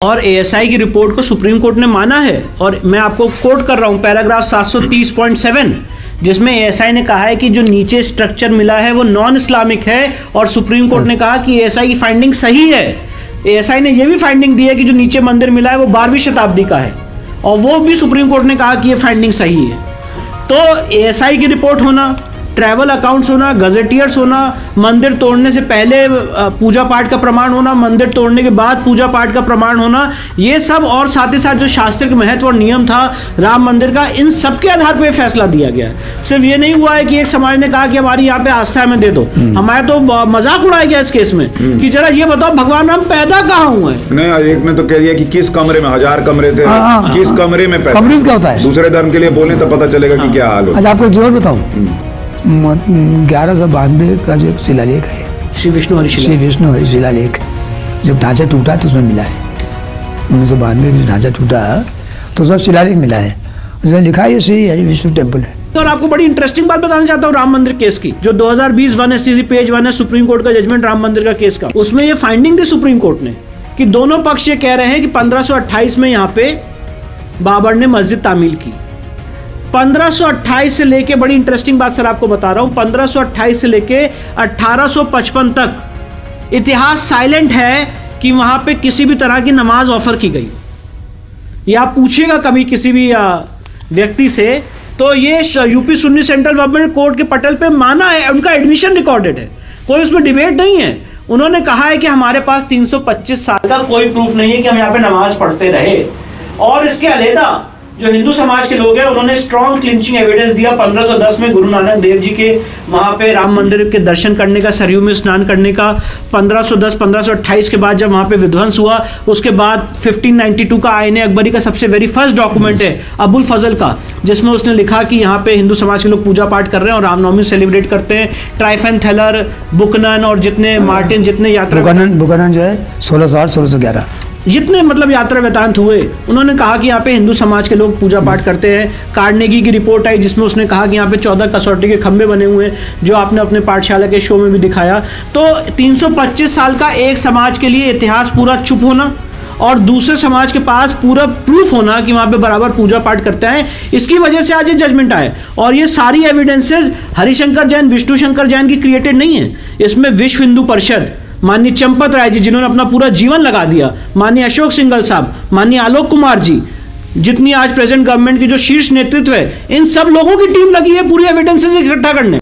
और एएसआई की रिपोर्ट को सुप्रीम कोर्ट ने माना है। और मैं आपको कोट कर रहा हूं पैराग्राफ 730.7, जिसमें एएसआई ने कहा है कि जो नीचे स्ट्रक्चर मिला है वो नॉन इस्लामिक है, और सुप्रीम कोर्ट ने कहा कि एएसआई की फाइंडिंग सही है। एएसआई ने ये भी फाइंडिंग दी है कि जो नीचे मंदिर मिला है वो 12वीं शताब्दी का है, और वो भी सुप्रीम कोर्ट ने कहा कि ये फाइंडिंग सही है। तो एएसआई की रिपोर्ट होना, ट्रैवल अकाउंट्स होना, गजेटियर्स होना, मंदिर तोड़ने से पहले पूजा पाठ का प्रमाण होना, मंदिर तोड़ने के बाद पूजा पाठ का प्रमाण होना, ये सब, और साथ ही साथ जो शास्त्रिक महत्व और नियम था राम मंदिर का, इन सब के आधार पर फैसला दिया गया। सिर्फ ये नहीं हुआ है कि एक समाज ने कहा कि हमारी यहाँ पे आस्था है, हमें दे दो। हमारे तो मजाक उड़ाया गया इस केस में कि जरा ये बताओ भगवान राम पैदा कहाँ हुए। नहीं, एक में तो कह दिया कि किस कमरे में, 1000 कमरे थे, किस कमरे में पैदा। कमरे का होता है, दूसरे धर्म के लिए बोले तो पता चलेगा कि क्या हाल हो। अच्छा, आपको जोर बताऊं, 1192 का जो शिलालेख है, श्री विष्णु हरि शिलालेख, जब ढांचा टूटा तो उसमें मिला है। 1992 में ढांचा टूटा तो उसमें शिलालेख मिला है, उसमें लिखा है श्री हरि विष्णु टेम्पल है। और आपको बड़ी इंटरेस्टिंग बात बताना चाहता हूँ राम मंदिर केस की, जो 2020 1SCC पेज 1 है सुप्रीम कोर्ट का जजमेंट राम मंदिर का केस का। उसमें ये फाइंडिंग दी सुप्रीम कोर्ट ने कि दोनों पक्ष ये कह रहे हैं कि 1528 में यहाँ पे बाबर ने मस्जिद तामील की। 1528 से लेके, बड़ी इंटरेस्टिंग बात सर आपको बता रहा हूं, 1528 से लेके 1855 तक इतिहास साइलेंट है कि वहां पे किसी भी तरह की नमाज ऑफर की गई। या आप पूछिएगा कभी किसी भी व्यक्ति से, तो ये UP Sunni central government court के पटल पे माना है, उनका एडमिशन रिकॉर्डेड है, कोई उसमें डिबेट नहीं है। उन्होंने कहा है कि हमारे पास 325 साल का कोई प्रूफ नहीं है कि हम यहाँ पे नमाज पढ़ते रहे। और इसके अलावा जो हिंदू समाज के लोग हैं उन्होंने स्ट्रॉन्ग क्लिंचिंग एविडेंस दिया 1510 में गुरु नानक देव जी के वहां पे राम मंदिर के दर्शन करने का, सरयू में स्नान करने का। 1510-1528 के बाद जब वहां पे विध्वंस हुआ, उसके बाद 1592 का आईने अकबरी का सबसे वेरी फर्स्ट डॉक्यूमेंट है अबुल फजल का, जिसमें उसने लिखा कि यहाँ पे हिंदू समाज के लोग पूजा पाठ कर रहे हैं और रामनवमी सेलिब्रेट करते हैं। ट्राइफेन थेलर, बुकनन और जितने मार्टिन, जितने यात्रा बुकनन जो है 1611 जितने मतलब यात्रा वृतांत हुए, उन्होंने कहा कि यहाँ पे हिंदू समाज के लोग पूजा पाठ करते हैं। कार्नेगी की रिपोर्ट आई जिसमें उसने कहा कि यहाँ पे 14 कसौटी के खंबे बने हुए हैं, जो आपने अपने पाठशाला के शो में भी दिखाया। तो 325 साल का एक समाज के लिए इतिहास पूरा चुप होना और दूसरे समाज के पास पूरा प्रूफ होना कि वहाँ पे बराबर पूजा पाठ करते हैं, इसकी वजह से आज ये जजमेंट आए। और ये सारी एविडेंसेस हरिशंकर जैन, विष्णु शंकर जैन की क्रिएटेड नहीं है। इसमें विश्व हिंदू परिषद, माननीय चंपत राय जी जिन्होंने अपना पूरा जीवन लगा दिया, माननीय अशोक सिंघल साहब, माननीय आलोक कुमार जी, जितनी आज प्रेजेंट गवर्नमेंट की जो शीर्ष नेतृत्व है, इन सब लोगों की टीम लगी है पूरी एविडेंसेस इकट्ठा करने।